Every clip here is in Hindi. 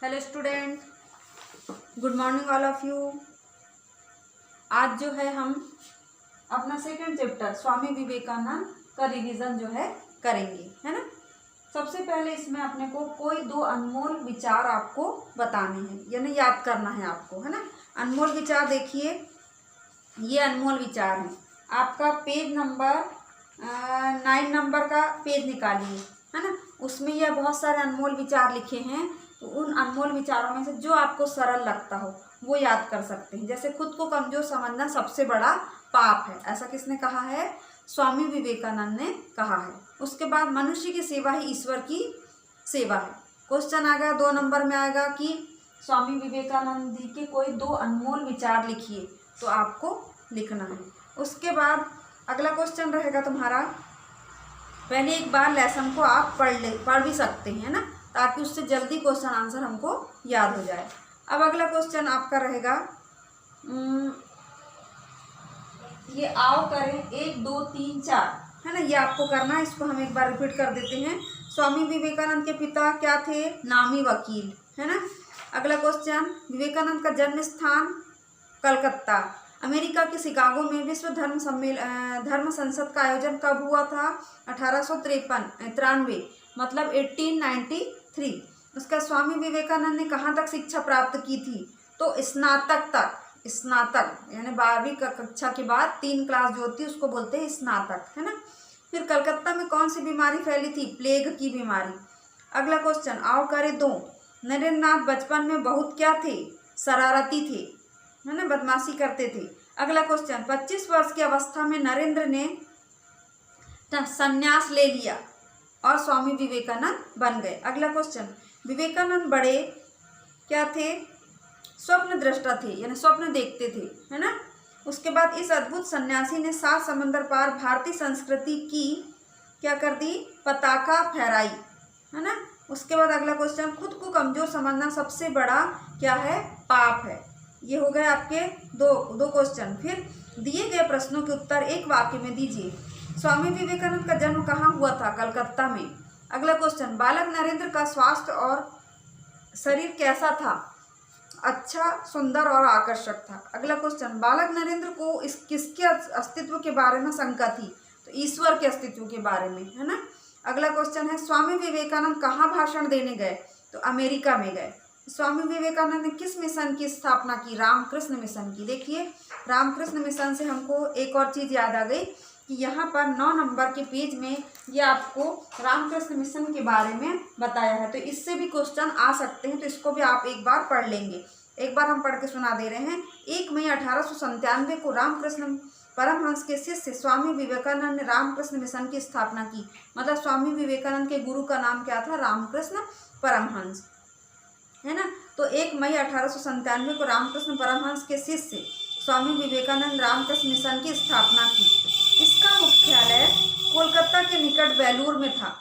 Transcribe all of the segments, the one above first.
Hello student, good morning all of you. आज जो है हम अपना सेकंड चैप्टर स्वामी विवेकानंद का रिवीजन जो है करेंगे, है ना। सबसे पहले इसमें अपने को कोई दो अनमोल विचार आपको बताने हैं, यानी याद करना है आपको, है ना। अनमोल विचार देखिए, ये अनमोल विचार हैं। आपका पेज नंबर 9 नंबर का पेज निकालिए, है ना। उसमें यह बहुत सारे अनमोल विचार लिखे हैं। तो उन अनमोल विचारों में से जो आपको सरल लगता हो वो याद कर सकते हैं। जैसे खुद को कमजोर समझना सबसे बड़ा पाप है, ऐसा किसने कहा है? स्वामी विवेकानंद ने कहा है। उसके बाद मनुष्य की सेवा ही ईश्वर की सेवा है। क्वेश्चन आ गया 2 नंबर में आएगा कि स्वामी विवेकानंद जी के कोई दो अनमोल विचार लिखिए, तो आपको लिखना है। उसके बाद अगला क्वेश्चन रहेगा तुम्हारा, पहले एक बार लेसन को आप पढ़ भी सकते हैं ना, ताकि उससे जल्दी क्वेश्चन आंसर हमको याद हो जाए। अब अगला क्वेश्चन आपका रहेगा, ये आओ करें 1 2 3 4, है ना। ये आपको करना है, इसको हम एक बार रिपीट कर देते हैं। स्वामी विवेकानंद के पिता क्या थे? नामी वकील, है ना। अगला क्वेश्चन, विवेकानंद का जन्म स्थान कलकत्ता। अमेरिका के शिकागो में विश्व धर्म संसद का आयोजन कब हुआ था? 1853, मतलब 1893। उसका स्वामी विवेकानंद ने कहाँ तक शिक्षा प्राप्त की थी? तो स्नातक यानी 12वीं कक्षा के बाद 3 क्लास जो होती है उसको बोलते हैं स्नातक, है ना। फिर कलकत्ता में कौन सी बीमारी फैली थी? प्लेग की बीमारी। अगला क्वेश्चन, आओ करें 2, नरेंद्र नाथ बचपन में बहुत क्या थे? शरारती थे, है ना, बदमाशी करते थे। अगला क्वेश्चन, 25 वर्ष की अवस्था में नरेंद्र ने संन्यास ले लिया और स्वामी विवेकानंद बन गए। अगला क्वेश्चन, विवेकानंद बड़े क्या थे? स्वप्न दृष्टा थे, यानी स्वप्न देखते थे, है ना। उसके बाद इस अद्भुत सन्यासी ने 7 समंदर पार भारतीय संस्कृति की क्या कर दी? पताका फहराई, है ना। उसके बाद अगला क्वेश्चन, खुद को कमजोर समझना सबसे बड़ा क्या है? पाप है। ये हो गए आपके दो क्वेश्चन। फिर दिए गए प्रश्नों के उत्तर एक वाक्य में दीजिए। स्वामी विवेकानंद का जन्म कहाँ हुआ था? कलकत्ता में। अगला क्वेश्चन, बालक नरेंद्र का स्वास्थ्य और शरीर कैसा था? अच्छा, सुंदर और आकर्षक था। अगला क्वेश्चन, बालक नरेंद्र को किसके अस्तित्व के बारे में शंका थी? तो ईश्वर के अस्तित्व के बारे में, है ना। अगला क्वेश्चन है, स्वामी विवेकानंद कहाँ भाषण देने गए? तो अमेरिका में गए। स्वामी विवेकानंद ने किस मिशन की स्थापना की? रामकृष्ण मिशन की। देखिए, रामकृष्ण मिशन से हमको एक और चीज़ याद आ गई कि यहाँ पर 9 नंबर के पेज में ये आपको रामकृष्ण मिशन के बारे में बताया है। तो इससे भी क्वेश्चन आ सकते हैं, तो इसको भी आप एक बार पढ़ लेंगे। एक बार हम पढ़ के सुना दे रहे हैं। 1 मई 1897 को रामकृष्ण परमहंस के शिष्य स्वामी विवेकानंद ने रामकृष्ण मिशन की स्थापना की। मतलब स्वामी विवेकानंद के गुरु का नाम क्या था? रामकृष्ण परमहंस, है ना। तो 1 मई 1897 को रामकृष्ण परमहंस के शिष्य स्वामी विवेकानंद रामकृष्ण मिशन की स्थापना की। इसका मुख्यालय कोलकाता के निकट वेलूर में था,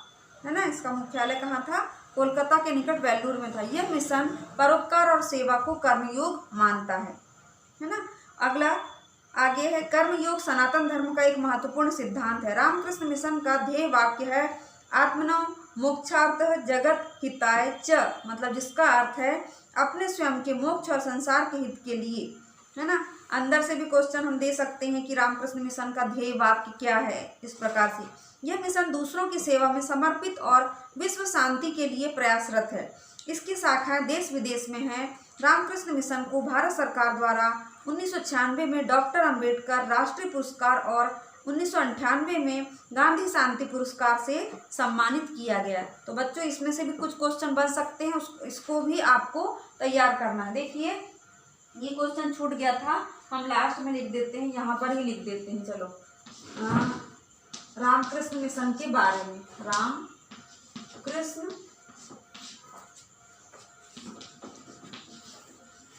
है ना। इसका मुख्यालय कहाँ था? कोलकाता के निकट वेलूर में था। यह मिशन परोपकार और सेवा को कर्मयोग मानता है ना। अगला आगे है, कर्मयोग सनातन धर्म का एक महत्वपूर्ण सिद्धांत है। रामकृष्ण मिशन का ध्येय वाक्य है आत्मनो मोक्षार्थ जगत हिताय च, मतलब जिसका अर्थ है अपने स्वयं के मोक्ष और संसार के हित के लिए, है ना। अंदर से भी क्वेश्चन हम दे सकते हैं कि रामकृष्ण मिशन का ध्येय वाक्य क्या है। इस प्रकार से यह मिशन दूसरों की सेवा में समर्पित और विश्व शांति के लिए प्रयासरत है। इसकी शाखाएं देश विदेश में है। रामकृष्ण मिशन को भारत सरकार द्वारा 1996 में डॉक्टर अंबेडकर राष्ट्रीय पुरस्कार और 1998 में गांधी शांति पुरस्कार से सम्मानित किया गया। तो बच्चों, इसमें से भी कुछ क्वेश्चन बन सकते हैं, इसको भी आपको तैयार करना है। देखिए, ये क्वेश्चन छूट गया था, हम लास्ट में लिख देते हैं, यहाँ पर ही लिख देते हैं। चलो, रामकृष्ण मिशन के बारे में, रामकृष्ण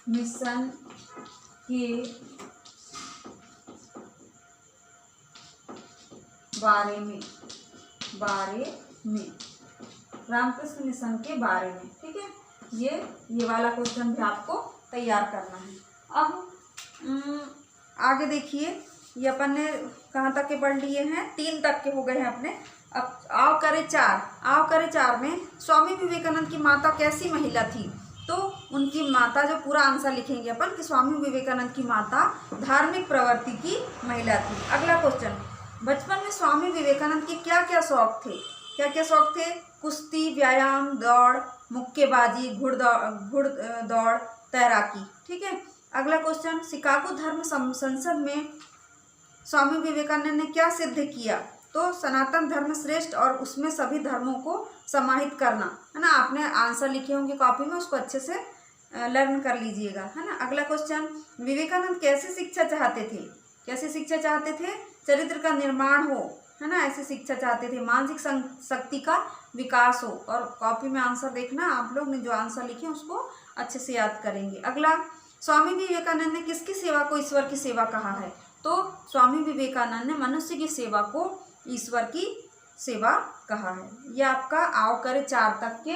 मिशन के बारे में रामकृष्ण मिशन के बारे में, ठीक है। ये वाला क्वेश्चन भी आपको तैयार करना है। अब आगे देखिए, ये अपन ने कहाँ तक के पढ़ लिए हैं? 3 तक के हो गए हैं अपने। अब आओ करे 4 में स्वामी विवेकानंद की माता कैसी महिला थी? तो उनकी माता, जो पूरा आंसर लिखेंगे अपन कि स्वामी विवेकानंद की माता धार्मिक प्रवृत्ति की महिला थी। अगला क्वेश्चन, बचपन में स्वामी विवेकानंद के क्या क्या शौक थे? क्या क्या शौक थे? कुश्ती, व्यायाम, दौड़, मुक्केबाजी, घुड़दौड़, तैराकी। ठीक है। अगला क्वेश्चन, शिकागो धर्म संसद में स्वामी विवेकानंद ने क्या सिद्ध किया? तो सनातन धर्म श्रेष्ठ और उसमें सभी धर्मों को समाहित करना, है ना। आपने आंसर लिखे होंगे कॉपी में, उसको अच्छे से लर्न कर लीजिएगा, है ना। अगला क्वेश्चन, विवेकानंद कैसी शिक्षा चाहते थे? कैसी शिक्षा चाहते थे? चरित्र का निर्माण हो, है ना, ऐसी शिक्षा चाहते थे। मानसिक शक्ति का विकास हो। और कॉपी में आंसर देखना, आप लोग ने जो आंसर लिखे उसको अच्छे से याद करेंगे। अगला, स्वामी विवेकानंद ने किसकी सेवा को ईश्वर की सेवा कहा है? तो स्वामी विवेकानंद ने मनुष्य की सेवा को ईश्वर की सेवा कहा है। ये आपका आओ करे 4 तक के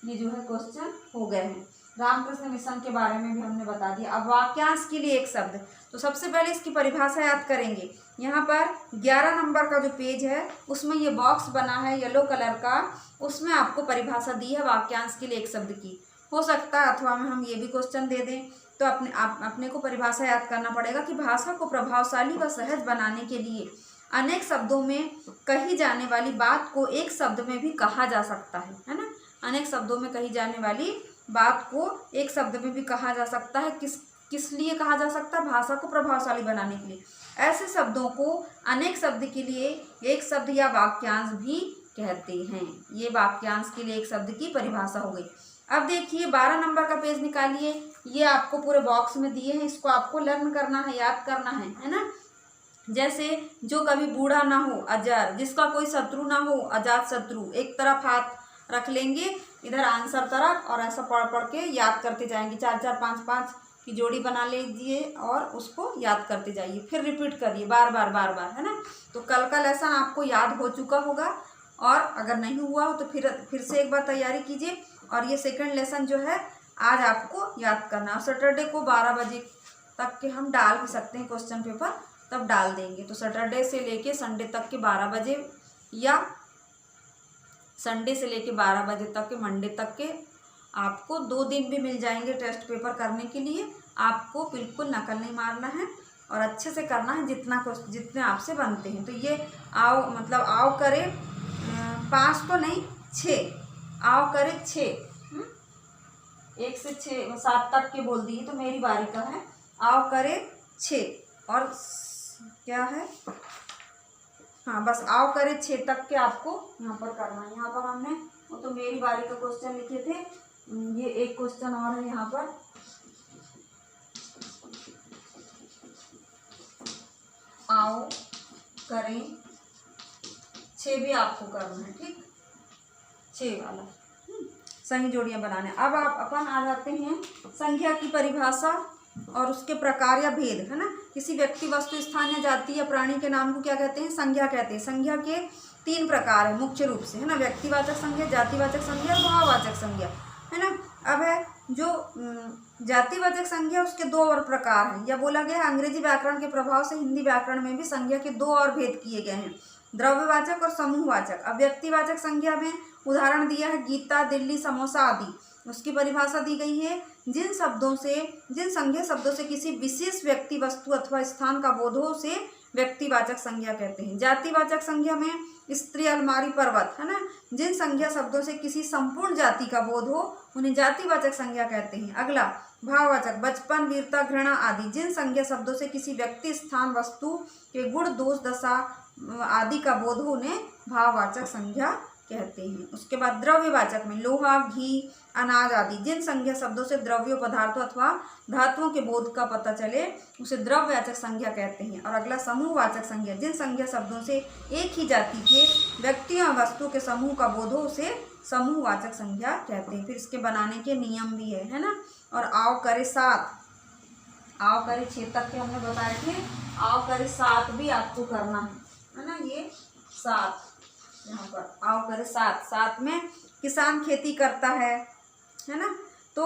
ये जो है क्वेश्चन हो गए हैं। रामकृष्ण मिशन के बारे में भी हमने बता दिया। अब वाक्यांश के लिए एक शब्द, तो सबसे पहले इसकी परिभाषा याद करेंगे। यहाँ पर 11 नंबर का जो पेज है उसमें ये बॉक्स बना है येलो कलर का, उसमें आपको परिभाषा दी है वाक्यांश के लिए एक शब्द की। हो सकता है अथवा में हम ये भी क्वेश्चन दे दें, तो अपने को परिभाषा याद करना पड़ेगा कि भाषा को प्रभावशाली व सहज बनाने के लिए अनेक शब्दों में कही जाने वाली बात को एक शब्द में भी कहा जा सकता है ना। अनेक शब्दों में कही जाने वाली बात को एक शब्द में भी कहा जा सकता है। किस लिए कहा जा सकता है? भाषा को प्रभावशाली बनाने के लिए। ऐसे शब्दों को अनेक शब्द के लिए एक शब्द या वाक्यांश भी कहते हैं। ये वाक्यांश के लिए एक शब्द की परिभाषा हो गई। अब देखिए 12 नंबर का पेज निकालिए। ये आपको पूरे बॉक्स में दिए हैं, इसको आपको लर्न करना है, याद करना है ना। जैसे जो कभी बूढ़ा ना हो अजर, जिसका कोई शत्रु ना हो अजात शत्रु। एक तरफ हाथ रख लेंगे, इधर आंसर तरफ, और ऐसा पढ़ पढ़ के याद करते जाएंगे। 4-4, 5-5 की जोड़ी बना लीजिए और उसको याद करते जाइए। फिर रिपीट करिए बार बार, है ना। तो कल का लेसन आपको याद हो चुका होगा, और अगर नहीं हुआ हो तो फिर से एक बार तैयारी कीजिए। और ये सेकंड लेसन जो है आज आपको याद करना। और सैटरडे को 12 बजे तक के हम डाल भी सकते हैं क्वेश्चन पेपर, तब डाल देंगे। तो सैटरडे से लेके संडे तक के 12 बजे, या संडे से लेके 12 बजे तक के मंडे तक के आपको 2 दिन भी मिल जाएंगे टेस्ट पेपर करने के लिए। आपको बिल्कुल नकल नहीं मारना है और अच्छे से करना है जितने आपसे बनते हैं। तो ये आओ करे 5 तो नहीं 6, आओ करे 6, 1 से 6 7 तक के बोल दिए तो मेरी बारी का है। आओ करे 6 और क्या है, हाँ बस आओ करे 6 तक के आपको यहाँ पर करना है। यहाँ पर हमने वो तो मेरी बारी का क्वेश्चन लिखे थे, ये एक क्वेश्चन और है यहाँ पर। आओ करें 6 भी आपको करना है, ठीक, 6 वाला सही जोड़ियां बनाने। अब अपन आ जाते हैं संख्या की परिभाषा और उसके प्रकार या भेद, है ना। किसी व्यक्ति, वस्तु, स्थान या जाति या प्राणी के नाम को क्या कहते हैं? संज्ञा कहते हैं। संज्ञा के 3 प्रकार है मुख्य रूप से, है ना। व्यक्तिवाचक संज्ञा, जातिवाचक संज्ञा और भाववाचक संज्ञा, है ना। अब है जो जातिवाचक संज्ञा, उसके 2 और प्रकार हैं। यह बोला गया है अंग्रेजी व्याकरण के प्रभाव से हिंदी व्याकरण में भी संज्ञा के 2 और भेद किए गए हैं, द्रव्यवाचक और समूहवाचक। अब व्यक्तिवाचक संज्ञा में उदाहरण दिया है गीता, दिल्ली, समोसा आदि। उसकी परिभाषा दी गई है जिन संज्ञा शब्दों से किसी विशेष व्यक्ति, वस्तु अथवा स्थान का बोध हो उसे व्यक्तिवाचक संज्ञा कहते हैं। जातिवाचक संज्ञा में स्त्री, अलमारी, पर्वत, है ना। जिन संज्ञा शब्दों से किसी संपूर्ण जाति का बोध हो उन्हें जातिवाचक संज्ञा कहते हैं। अगला भाववाचक, बचपन, वीरता, घृणा आदि। जिन संज्ञा शब्दों से किसी व्यक्ति, स्थान, वस्तु के गुण, दोष, दशा आदि का बोध हो उन्हें भाववाचक संज्ञा कहते हैं। उसके बाद द्रव्यवाचक में लोहा, घी, अनाज आदि। जिन संज्ञा शब्दों से द्रव्यों, पदार्थों अथवा धातुओं के बोध का पता चले उसे द्रव्यवाचक संज्ञा कहते हैं। और अगला समूहवाचक संज्ञा, जिन संज्ञा शब्दों से एक ही जाति के व्यक्तियों और वस्तु के समूह का बोध हो उसे समूहवाचक संज्ञा कहते हैं। फिर इसके बनाने के नियम भी है ना। और आओ करे 7, आओ करे 6 तक के हमने बताए थे। आओ करे 7 भी आपको करना है ना। ये 7 यहाँ पर आओ करे 7 में किसान खेती करता है ना। तो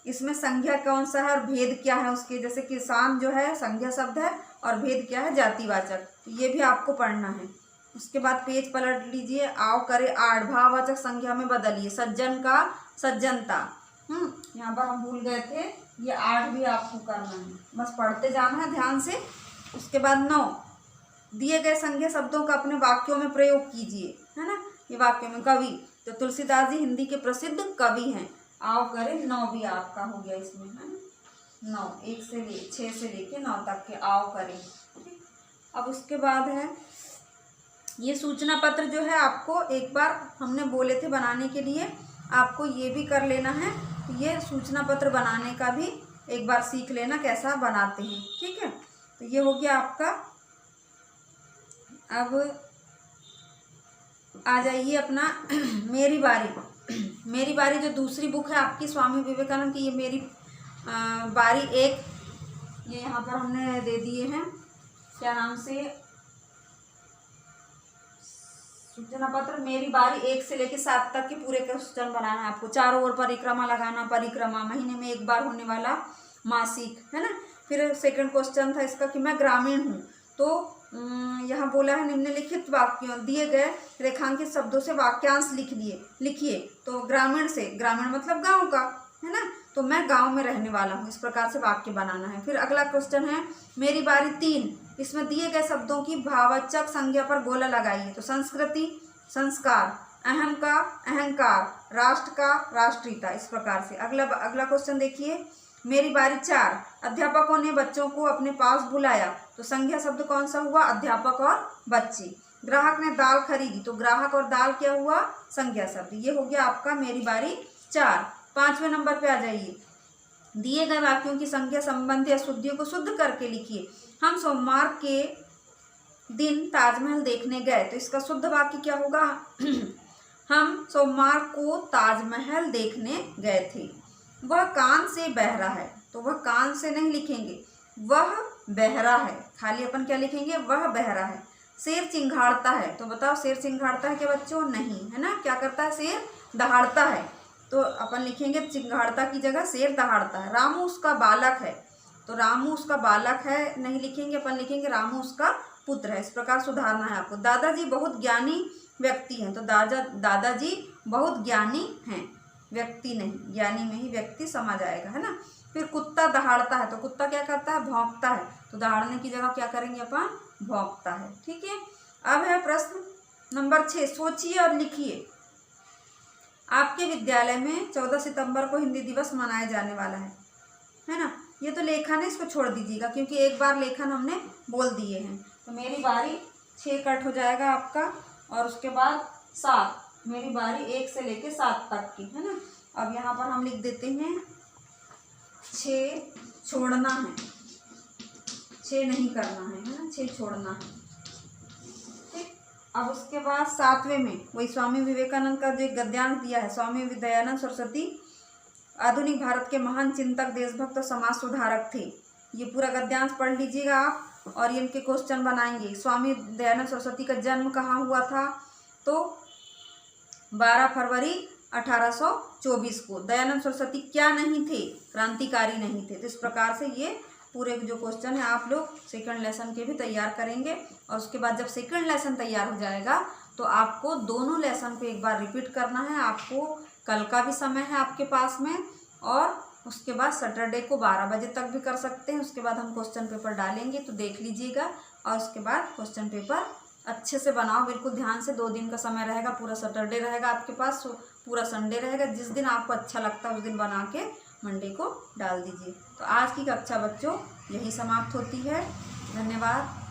इसमें संज्ञा कौन सा है और भेद क्या है उसके, जैसे किसान जो है संज्ञा शब्द है और भेद क्या है, जातिवाचक। तो ये भी आपको पढ़ना है। उसके बाद पेज पलट लीजिए। आओ करे 8, भाववाचक संज्ञा में बदलिए। सज्जन का सज्जनता, यहाँ पर हम भूल गए थे, ये 8 भी आपको करना है, बस पढ़ते जाना है ध्यान से। उसके बाद 9, दिए गए संज्ञा शब्दों का अपने वाक्यों में प्रयोग कीजिए, है ना। ये वाक्यों में कवि, तो तुलसीदास जी हिंदी के प्रसिद्ध कवि हैं। आओ करें 9 भी आपका हो गया इसमें, है ना। 9, 6 से लेके 9 तक के आओ करें। अब उसके बाद है ये सूचना पत्र जो है, आपको एक बार हमने बोले थे बनाने के लिए, आपको ये भी कर लेना है। ये सूचना पत्र बनाने का भी एक बार सीख लेना कैसा बनाते हैं, ठीक है। तो ये हो गया आपका। अब आ जाइए अपना मेरी बारी। मेरी बारी जो दूसरी बुक है आपकी स्वामी विवेकानंद की, ये मेरी बारी 1, ये यहाँ पर हमने दे दिए हैं, क्या नाम से, सूचना पत्र मेरी बारी 1 से लेके 7 तक के पूरे क्वेश्चन बनाना है आपको। चारों ओर परिक्रमा लगाना, परिक्रमा महीने में 1 बार होने वाला मासिक, है ना। फिर सेकंड क्वेश्चन था इसका कि मैं ग्रामीण हूँ, तो यहाँ बोला है निम्नलिखित वाक्यों दिए गए रेखांकित शब्दों से वाक्यांश लिखिए। तो ग्रामीण से, ग्रामीण मतलब गांव का, है ना, तो मैं गांव में रहने वाला हूँ, इस प्रकार से वाक्य बनाना है। फिर अगला क्वेश्चन है मेरी बारी 3, इसमें दिए गए शब्दों की भाववाचक संज्ञा पर गोला लगाइए। तो संस्कृति, संस्कार, अहम का अहंकार, राष्ट्र का राष्ट्रीयता, इस प्रकार से। अगला क्वेश्चन देखिए, मेरी बारी 4, अध्यापकों ने बच्चों को अपने पास बुलाया। तो संज्ञा शब्द कौन सा हुआ, अध्यापक और बच्चे। ग्राहक ने दाल खरीदी, तो ग्राहक और दाल क्या हुआ, संज्ञा शब्द। ये हो गया आपका मेरी बारी 4। 5वें नंबर पे आ जाइए, दिए गए वाक्यों की संज्ञा संबंधी अशुद्धियों को शुद्ध करके लिखिए। हम सोमवार के दिन ताजमहल देखने गए, तो इसका शुद्ध वाक्य क्या होगा हम सोमवार को ताजमहल देखने गए थे। वह कान से बह रहा है, तो वह कान से नहीं लिखेंगे, वह बहरा है, खाली अपन क्या लिखेंगे, वह बहरा है। शेर चिंघाड़ता है, तो बताओ शेर चिंघाड़ता है क्या बच्चों, नहीं, है ना। क्या करता है, शेर दहाड़ता है, तो अपन लिखेंगे चिंघाड़ता की जगह शेर दहाड़ता है। रामू उसका बालक है, तो रामू उसका बालक है नहीं लिखेंगे, अपन लिखेंगे रामू उसका पुत्र है। इस प्रकार सुधारना है आपको। दादाजी बहुत ज्ञानी व्यक्ति हैं, तो दादाजी बहुत ज्ञानी हैं, व्यक्ति नहीं, ज्ञानी में ही व्यक्ति समझ आएगा, है ना। फिर कुत्ता दहाड़ता है, तो कुत्ता क्या करता है, भौंकता है, तो दहाड़ने की जगह क्या करेंगे अपन, भौंकता है, ठीक है। अब है प्रश्न नंबर 6, सोचिए और लिखिए। आपके विद्यालय में 14 सितंबर को हिंदी दिवस मनाया जाने वाला है ना। ये तो लेखन है, इसको छोड़ दीजिएगा क्योंकि एक बार लेखन हमने बोल दिए हैं। तो मेरी बारी 6 कट हो जाएगा आपका, और उसके बाद 7, मेरी बारी 1 से लेके 7 तक की, है ना। अब यहाँ पर हम लिख देते हैं 6 छोड़ना है, 6 नहीं करना है ना, 6 छोड़ना है, ठीक। अब उसके बाद 7वें में वही स्वामी विवेकानंद का जो गद्यांश दिया है, स्वामी दयानंद सरस्वती आधुनिक भारत के महान चिंतक, देशभक्त और समाज सुधारक थे। ये पूरा गद्यांश पढ़ लीजिएगा आप, और ये इनके क्वेश्चन बनाएंगे। स्वामी दयानंद सरस्वती का जन्म कहाँ हुआ था, तो 12 फरवरी 1824 को। दयानंद सरस्वती क्या नहीं थे, क्रांतिकारी नहीं थे। तो इस प्रकार से ये पूरे जो क्वेश्चन है आप लोग सेकंड लेसन के भी तैयार करेंगे। और उसके बाद जब सेकंड लेसन तैयार हो जाएगा तो आपको दोनों लेसन को एक बार रिपीट करना है। आपको कल का भी समय है आपके पास में, और उसके बाद सैटरडे को 12 बजे तक भी कर सकते हैं। उसके बाद हम क्वेश्चन पेपर डालेंगे, तो देख लीजिएगा। और उसके बाद क्वेश्चन पेपर अच्छे से बनाओ, बिल्कुल ध्यान से। 2 दिन का समय रहेगा, पूरा सैटरडे रहेगा आपके पास, पूरा संडे रहेगा। जिस दिन आपको अच्छा लगता है उस दिन बना के मंडे को डाल दीजिए। तो आज की कक्षा बच्चों यही समाप्त होती है। धन्यवाद।